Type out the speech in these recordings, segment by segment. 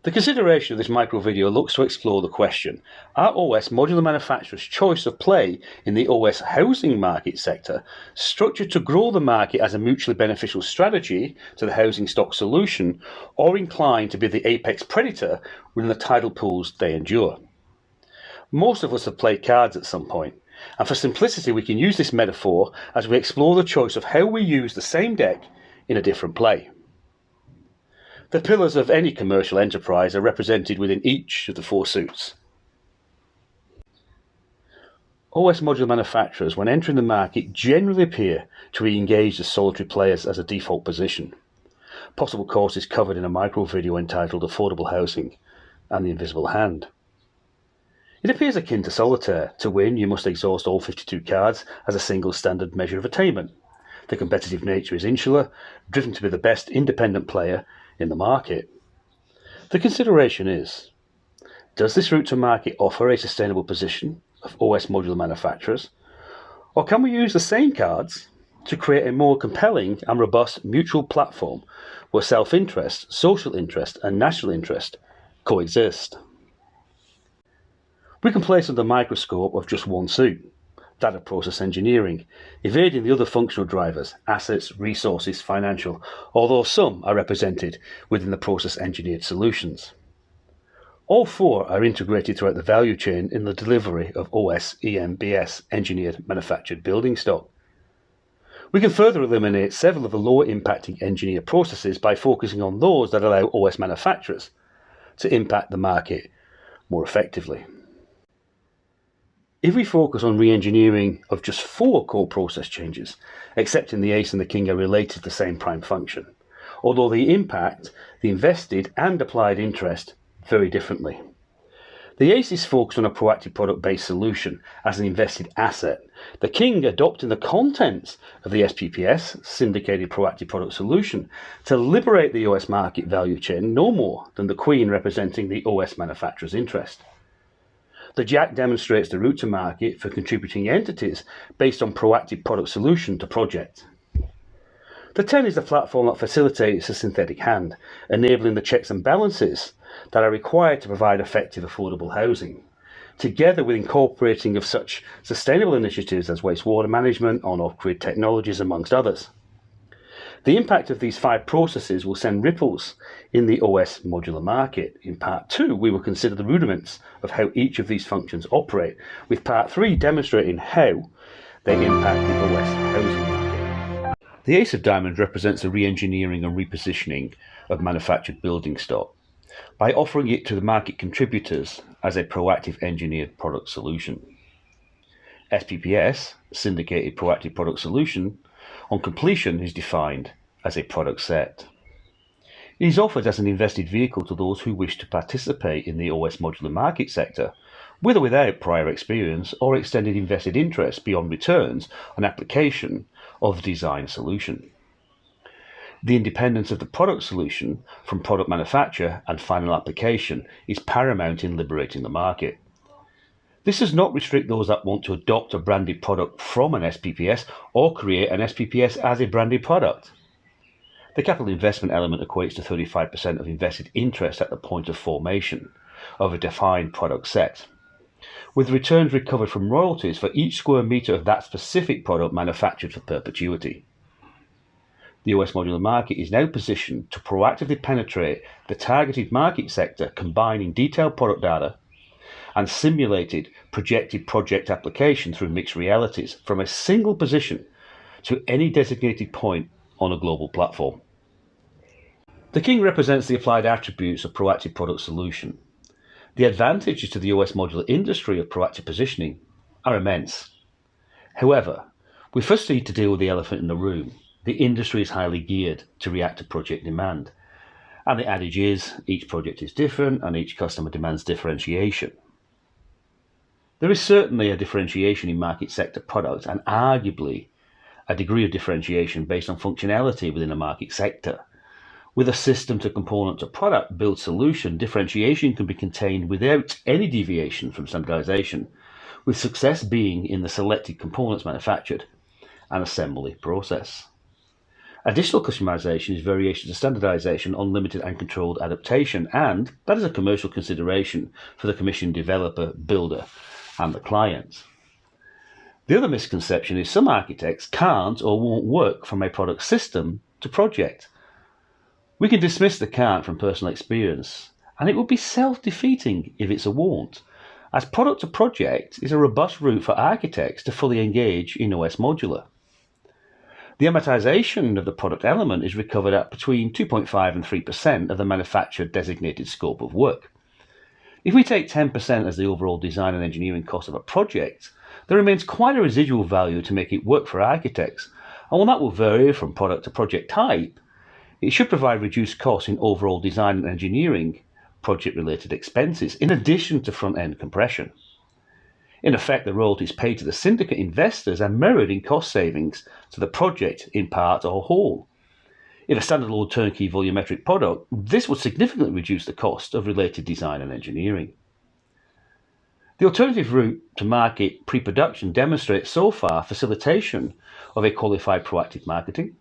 The consideration of this micro video looks to explore the question, are OS modular manufacturers' choice of play in the OS housing market sector structured to grow the market as a mutually beneficial strategy to the housing stock solution, or inclined to be the apex predator within the tidal pools they endure? Most of us have played cards at some point, and for simplicity we can use this metaphor as we explore the choice of how we use the same deck in a different play. The pillars of any commercial enterprise are represented within each of the four suits. OS modular manufacturers, when entering the market, generally appear to be engaged as solitary players as a default position. Possible causes covered in a micro video entitled Affordable Housing and the Invisible Hand. It appears akin to solitaire. To win, you must exhaust all 52 cards as a single standard measure of attainment. The competitive nature is insular, driven to be the best independent player in the market. The consideration is, does this route to market offer a sustainable position of OS modular manufacturers, or can we use the same cards to create a more compelling and robust mutual platform where self-interest, social interest and national interest coexist? We can place under the microscope of just one suit, that of process engineering, evading the other functional drivers, assets, resources, financial, although some are represented within the process engineered solutions. All four are integrated throughout the value chain in the delivery of OS EMBS engineered manufactured building stock. We can further eliminate several of the lower impacting engineered processes by focusing on those that allow OS manufacturers to impact the market more effectively. If we focus on re-engineering of just 4 core process changes, accepting the ace and the king are related to the same prime function, although they impact the invested and applied interest very differently. The ace is focused on a proactive product-based solution as an invested asset, the king adopting the contents of the SPPS, syndicated proactive product solution, to liberate the OS market value chain no more than the queen representing the OS manufacturer's interest. The jack demonstrates the route to market for contributing entities based on proactive product solution to project. The 10 is the platform that facilitates a synthetic hand, enabling the checks and balances that are required to provide effective affordable housing, together with incorporating of such sustainable initiatives as wastewater management, on-off-grid technologies, amongst others. The impact of these 5 processes will send ripples in the OS modular market. In Part 2, we will consider the rudiments of how each of these functions operate, with Part 3 demonstrating how they impact the OS housing market. The Ace of Diamonds represents the re-engineering and repositioning of manufactured building stock by offering it to the market contributors as a proactive engineered product solution. SPPS, syndicated proactive product solution, on completion is defined as a product set. It is offered as an invested vehicle to those who wish to participate in the OS modular market sector, with or without prior experience or extended invested interest beyond returns on application of the design solution. The independence of the product solution from product manufacture and final application is paramount in liberating the market. This does not restrict those that want to adopt a branded product from an SPPS or create an SPPS as a branded product. The capital investment element equates to 35% of invested interest at the point of formation of a defined product set, with returns recovered from royalties for each square metre of that specific product manufactured for perpetuity. The OS modular market is now positioned to proactively penetrate the targeted market sector, combining detailed product data and simulated projected project application through mixed realities from a single position to any designated point on a global platform. The king represents the applied attributes of proactive product solution. The advantages to the OS modular industry of proactive positioning are immense. However, we first need to deal with the elephant in the room. The industry is highly geared to react to project demand, and the adage is each project is different and each customer demands differentiation. There is certainly a differentiation in market sector products and arguably a degree of differentiation based on functionality within a market sector. With a system to component to product build solution, differentiation can be contained without any deviation from standardization, with success being in the selected components manufactured and assembly process. Additional customization is variation to standardization, unlimited and controlled adaptation, and that is a commercial consideration for the commission developer, builder, and the client. The other misconception is some architects can't or won't work from a product system to project. We can dismiss the can't from personal experience, and it would be self-defeating if it's a won't, as product to project is a robust route for architects to fully engage in OS Modular. The amortization of the product element is recovered at between 2.5 and 3% of the manufacturer designated scope of work. If we take 10% as the overall design and engineering cost of a project, there remains quite a residual value to make it work for architects, and while that will vary from product to project type, it should provide reduced costs in overall design and engineering project-related expenses, in addition to front-end compression. In effect, the royalties paid to the syndicate investors are mirrored in cost savings to the project in part or whole. In a standalone turnkey volumetric product, this would significantly reduce the cost of related design and engineering. The alternative route to market pre-production demonstrates so far facilitation of a qualified proactive marketing.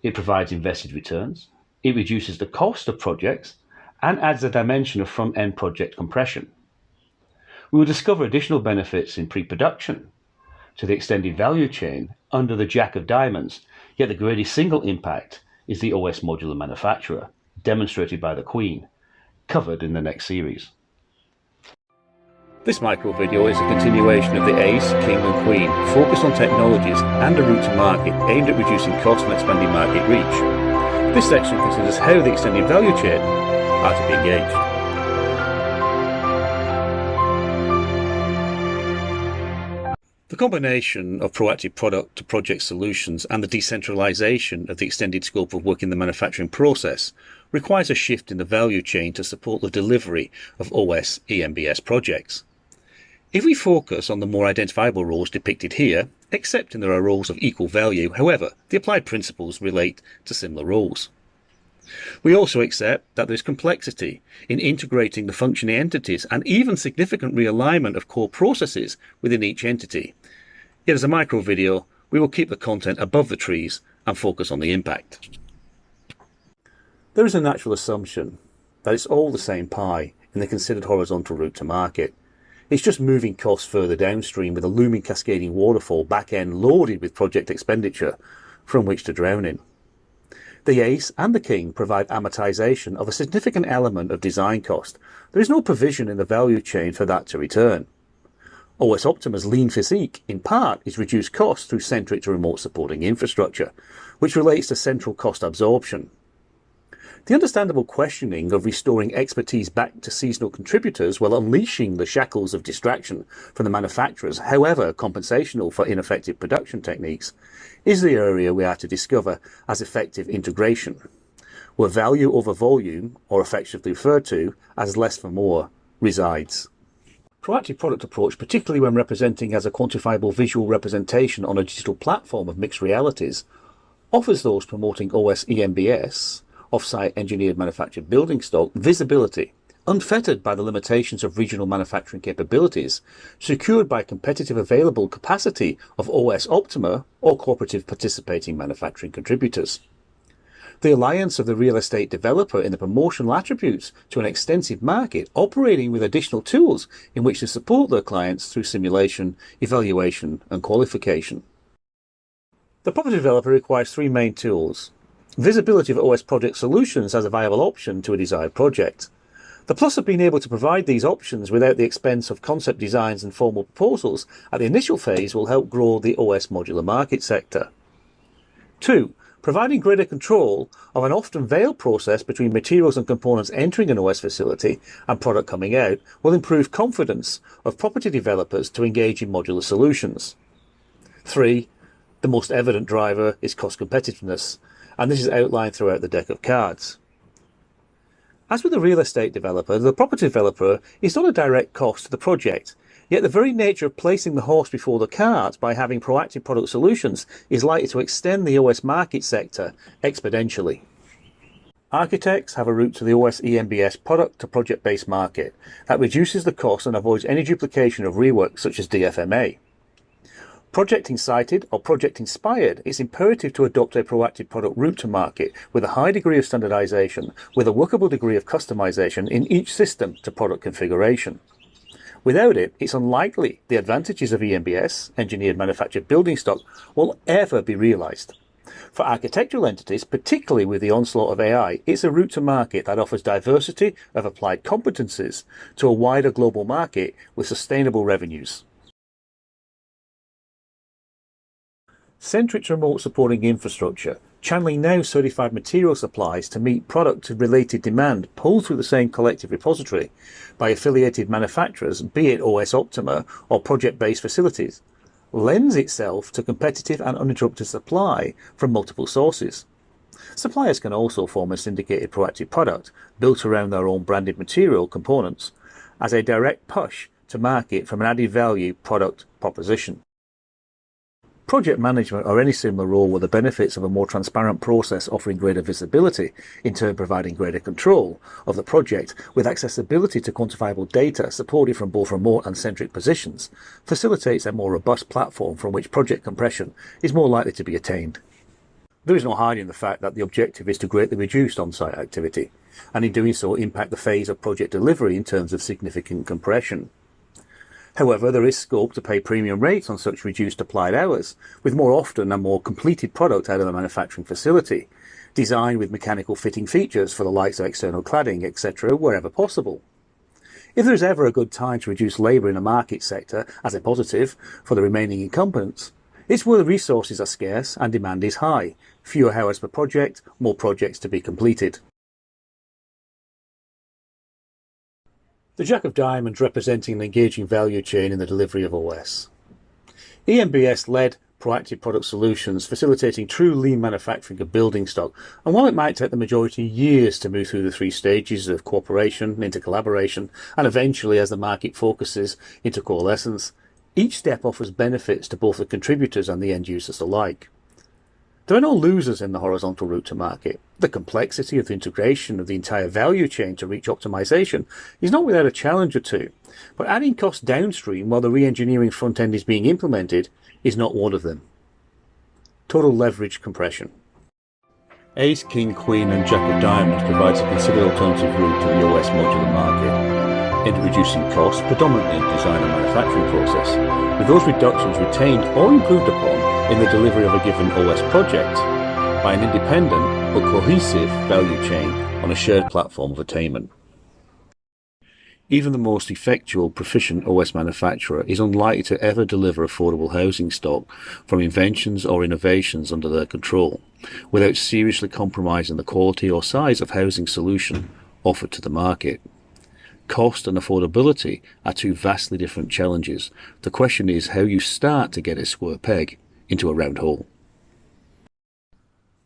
It provides invested returns, it reduces the cost of projects, and adds a dimension of front-end project compression. We will discover additional benefits in pre-production to the extended value chain under the Jack of Diamonds, yet the greatest single impact is the OS Modular manufacturer, demonstrated by the Queen, covered in the next series. This micro video is a continuation of the Ace, King and Queen, focused on technologies and a route to market aimed at reducing cost and expanding market reach. This section considers how the extended value chain are to be engaged. The combination of proactive product to project solutions and the decentralization of the extended scope of work in the manufacturing process requires a shift in the value chain to support the delivery of OS EMBS projects. If we focus on the more identifiable roles depicted here, accepting there are roles of equal value, however, the applied principles relate to similar roles. We also accept that there is complexity in integrating the functioning entities and even significant realignment of core processes within each entity. Yet as a micro video, we will keep the content above the trees and focus on the impact. There is a natural assumption that it's all the same pie in the considered horizontal route to market. It's just moving costs further downstream with a looming cascading waterfall back-end loaded with project expenditure from which to drown in. The Ace and the King provide amortization of a significant element of design cost. There is no provision in the value chain for that to return. OS Optima's lean physique, in part, is reduced cost through centric to remote supporting infrastructure, which relates to central cost absorption. The understandable questioning of restoring expertise back to seasonal contributors while unleashing the shackles of distraction from the manufacturers, however compensational for ineffective production techniques, is the area we are to discover as effective integration, where value over volume, or affectionately referred to as less for more, resides. Proactive product approach, particularly when representing as a quantifiable visual representation on a digital platform of mixed realities, offers those promoting OS EMBS, off-site engineered manufactured building stock, visibility, unfettered by the limitations of regional manufacturing capabilities, secured by competitive available capacity of OS Optima or cooperative participating manufacturing contributors. The alliance of the real estate developer in the promotional attributes to an extensive market, operating with additional tools in which to support their clients through simulation, evaluation and qualification. The property developer requires three main tools. Visibility of OS project solutions as a viable option to a desired project. The plus of being able to provide these options without the expense of concept designs and formal proposals at the initial phase will help grow the OS modular market sector. 2. Providing greater control of an often veiled process between materials and components entering an OS facility and product coming out will improve confidence of property developers to engage in modular solutions. 3. The most evident driver is cost competitiveness, and this is outlined throughout the deck of cards. As with the real estate developer, the property developer is not a direct cost to the project, yet the very nature of placing the horse before the cart by having proactive product solutions is likely to extend the OS market sector exponentially. Architects have a route to the OS EMBS product to project-based market that reduces the cost and avoids any duplication of rework such as DFMA. Project incited or project inspired, it's imperative to adopt a proactive product route to market with a high degree of standardization, with a workable degree of customization in each system to product configuration. Without it, it's unlikely the advantages of EMBS, engineered manufactured building stock, will ever be realized. For architectural entities, particularly with the onslaught of AI, it's a route to market that offers diversity of applied competencies to a wider global market with sustainable revenues. Centric's remote supporting infrastructure, channeling now certified material supplies to meet product-related demand pulled through the same collective repository by affiliated manufacturers, be it OS Optima or project-based facilities, lends itself to competitive and uninterrupted supply from multiple sources. Suppliers can also form a syndicated proactive product built around their own branded material components as a direct push to market from an added value product proposition. Project management or any similar role with the benefits of a more transparent process offering greater visibility, in turn providing greater control of the project with accessibility to quantifiable data supported from both remote and centric positions, facilitates a more robust platform from which project compression is more likely to be attained. There is no hiding the fact that the objective is to greatly reduce on-site activity, and in doing so impact the phase of project delivery in terms of significant compression. However, there is scope to pay premium rates on such reduced applied hours, with more often a more completed product out of the manufacturing facility, designed with mechanical fitting features for the likes of external cladding, etc., wherever possible. If there is ever a good time to reduce labour in a market sector as a positive for the remaining incumbents, it's where the resources are scarce and demand is high, fewer hours per project, more projects to be completed. The Jack of Diamonds representing an engaging value chain in the delivery of OS. EMBS led proactive product solutions facilitating true lean manufacturing of building stock, and while it might take the majority years to move through the three stages of cooperation into collaboration and eventually as the market focuses into coalescence, each step offers benefits to both the contributors and the end users alike. There are no losers in the horizontal route to market. The complexity of the integration of the entire value chain to reach optimization is not without a challenge or two, but adding costs downstream while the re-engineering front end is being implemented is not one of them. Total leverage compression. Ace, King, Queen and Jack of Diamonds provides a considered alternative route to the OS modular market, in reducing costs predominantly in design and manufacturing process, with those reductions retained or improved upon in the delivery of a given OS project by an independent but cohesive value chain on a shared platform of attainment. Even the most effectual, proficient OS manufacturer is unlikely to ever deliver affordable housing stock from inventions or innovations under their control, without seriously compromising the quality or size of housing solution offered to the market. Cost and affordability are two vastly different challenges. The question is how you start to get a square peg into a round hole.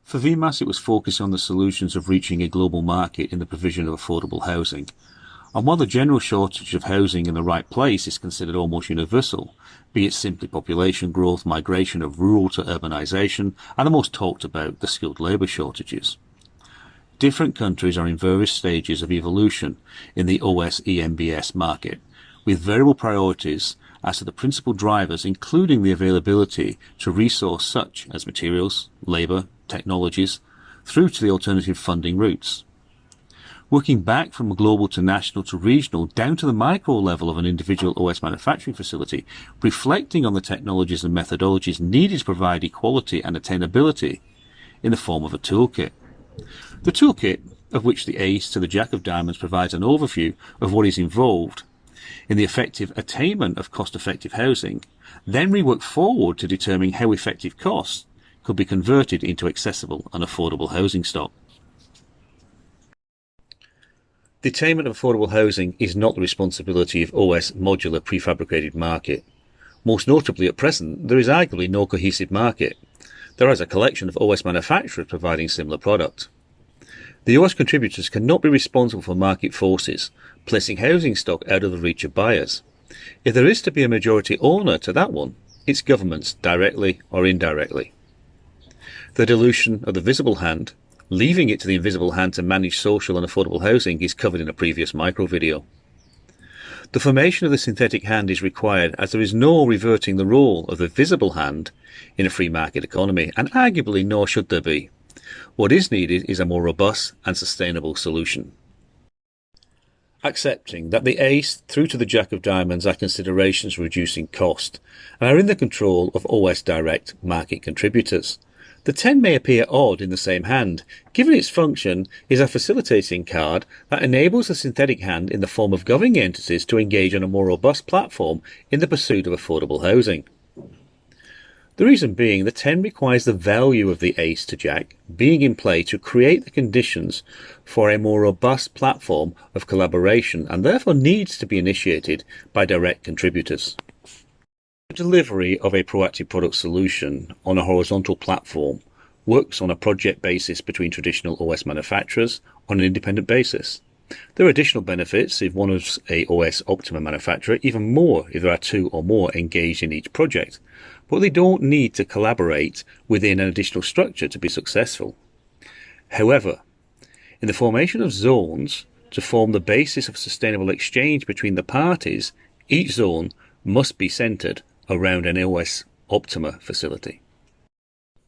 For VMAS, it was focusing on the solutions of reaching a global market in the provision of affordable housing. And while the general shortage of housing in the right place is considered almost universal, be it simply population growth, migration of rural to urbanisation, and the most talked about, the skilled labour shortages. Different countries are in various stages of evolution in the OS EMBS market, with variable priorities as to the principal drivers, including the availability to resource such as materials, labour, technologies, through to the alternative funding routes. Working back from global to national to regional, down to the micro level of an individual OS manufacturing facility, reflecting on the technologies and methodologies needed to provide equality and attainability in the form of a toolkit. The toolkit, of which the Ace to the Jack of Diamonds provides an overview of what is involved in the effective attainment of cost-effective housing, then rework forward to determine how effective costs could be converted into accessible and affordable housing stock. The attainment of affordable housing is not the responsibility of OS modular prefabricated market. Most notably at present, there is arguably no cohesive market. There is a collection of OS manufacturers providing similar product. The OS contributors cannot be responsible for market forces, placing housing stock out of the reach of buyers. If there is to be a majority owner to that one, it's governments, directly or indirectly. The dilution of the visible hand, leaving it to the invisible hand to manage social and affordable housing, is covered in a previous micro video. The formation of the synthetic hand is required as there is no reverting the role of the visible hand in a free market economy, and arguably nor should there be. What is needed is a more robust and sustainable solution. Accepting that the Ace through to the Jack of Diamonds are considerations reducing cost and are in the control of OS Direct market contributors. The 10 may appear odd in the same hand, given its function is a facilitating card that enables the synthetic hand in the form of governing entities to engage on a more robust platform in the pursuit of affordable housing. The reason being, the 10 requires the value of the Ace to Jack being in play to create the conditions for a more robust platform of collaboration, and therefore needs to be initiated by direct contributors. The delivery of a proactive product solution on a horizontal platform works on a project basis between traditional OS manufacturers on an independent basis. There are additional benefits if one is a OS Optima manufacturer, even more if there are 2 or more engaged in each project, but they don't need to collaborate within an additional structure to be successful. However, in the formation of zones to form the basis of sustainable exchange between the parties, each zone must be centred around an OS Optima facility.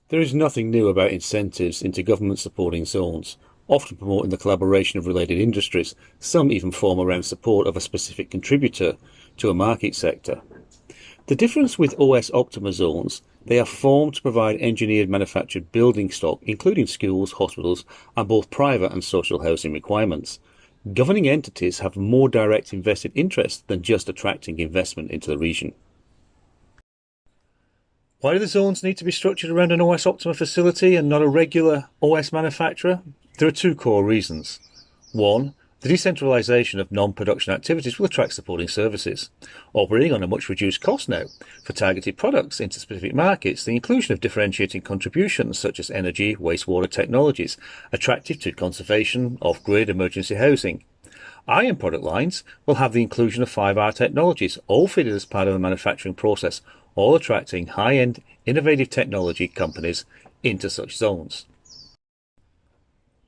There is nothing new about incentives into government supporting zones, often promoting the collaboration of related industries. Some even form around support of a specific contributor to a market sector. The difference with OS Optima zones, they are formed to provide engineered manufactured building stock, including schools, hospitals, and both private and social housing requirements. Governing entities have more direct invested interest than just attracting investment into the region. Why do the zones need to be structured around an OS Optima facility and not a regular OS manufacturer? There are 2 core reasons. 1. The decentralisation of non-production activities will attract supporting services. Operating on a much reduced cost now for targeted products into specific markets, the inclusion of differentiating contributions such as energy, wastewater technologies, attractive to conservation, off-grid emergency housing. Iron product lines will have the inclusion of 5R technologies, all fitted as part of the manufacturing process, all attracting high-end innovative technology companies into such zones.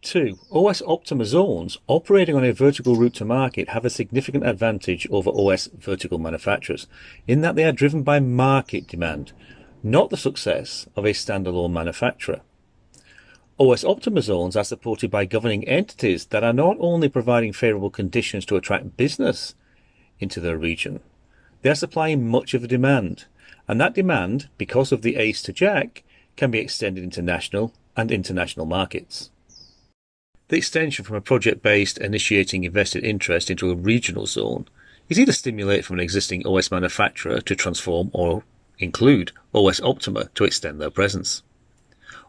2. OS Optima zones operating on a vertical route to market have a significant advantage over OS vertical manufacturers in that they are driven by market demand, not the success of a standalone manufacturer. OS Optima zones are supported by governing entities that are not only providing favourable conditions to attract business into their region, they are supplying much of the demand, and that demand, because of the Ace to Jack, can be extended into national and international markets. The extension from a project-based initiating invested interest into a regional zone is either stimulate from an existing OS manufacturer to transform or include OS Optima to extend their presence.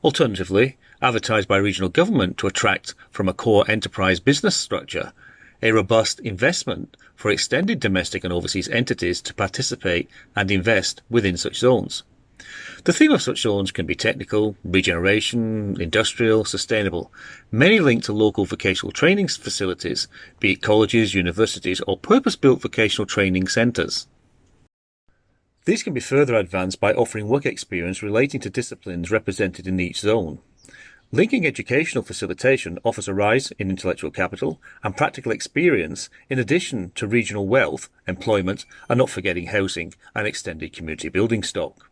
Alternatively, advertise by regional government to attract from a core enterprise business structure a robust investment for extended domestic and overseas entities to participate and invest within such zones. The theme of such zones can be technical, regeneration, industrial, sustainable, many linked to local vocational training facilities, be it colleges, universities, or purpose-built vocational training centres. These can be further advanced by offering work experience relating to disciplines represented in each zone. Linking educational facilitation offers a rise in intellectual capital and practical experience in addition to regional wealth, employment, and not forgetting housing and extended community building stock.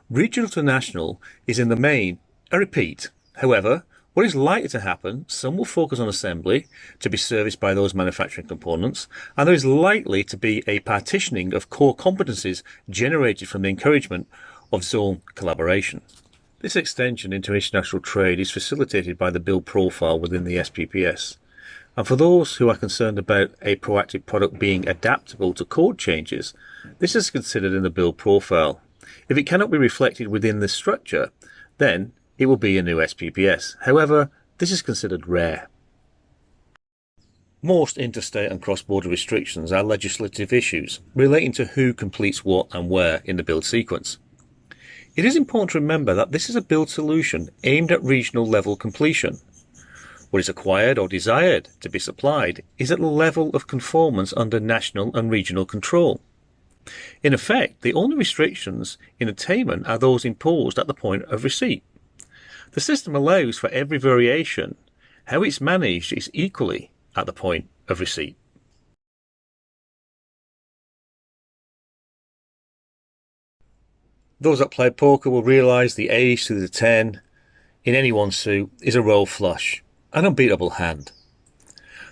Regional to national is in the main a repeat. However, what is likely to happen, some will focus on assembly to be serviced by those manufacturing components, and there is likely to be a partitioning of core competencies generated from the encouragement of zone collaboration. This extension into international trade is facilitated by the build profile within the SPPS. And for those who are concerned about a proactive product being adaptable to code changes, this is considered in the build profile. If it cannot be reflected within this structure, then it will be a new SPPS. However, this is considered rare. Most interstate and cross-border restrictions are legislative issues relating to who completes what and where in the build sequence. It is important to remember that this is a build solution aimed at regional level completion. What is acquired or desired to be supplied is at the level of conformance under national and regional control. In effect, the only restrictions in attainment are those imposed at the point of receipt. The system allows for every variation. How it's managed is equally at the point of receipt. those that play poker will realise the ace to the 10 in any one suit is a royal flush, an unbeatable hand.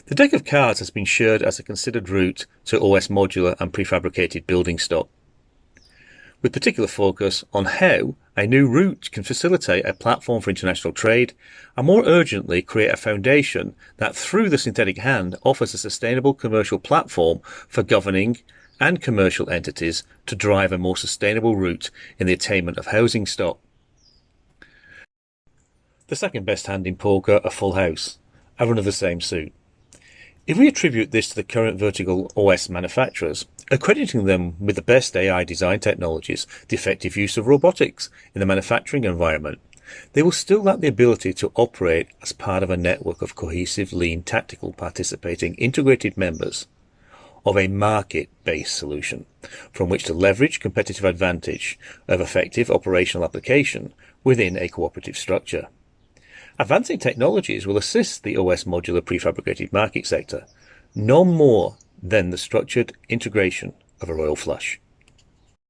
The deck of cards has been shared as a considered route to OS modular and prefabricated building stock, with particular focus on how a new route can facilitate a platform for international trade and more urgently create a foundation that through the synthetic hand offers a sustainable commercial platform for governing and commercial entities to drive a more sustainable route in the attainment of housing stock. The second best hand in poker, a full house, a run of the same suit. If we attribute this to the current vertical OS manufacturers, accrediting them with the best AI design technologies, the effective use of robotics in the manufacturing environment, they will still lack the ability to operate as part of a network of cohesive, lean, tactical, participating, integrated members of a market-based solution from which to leverage competitive advantage of effective operational application within a cooperative structure. Advancing technologies will assist the OS modular prefabricated market sector, no more than the structured integration of a royal flush.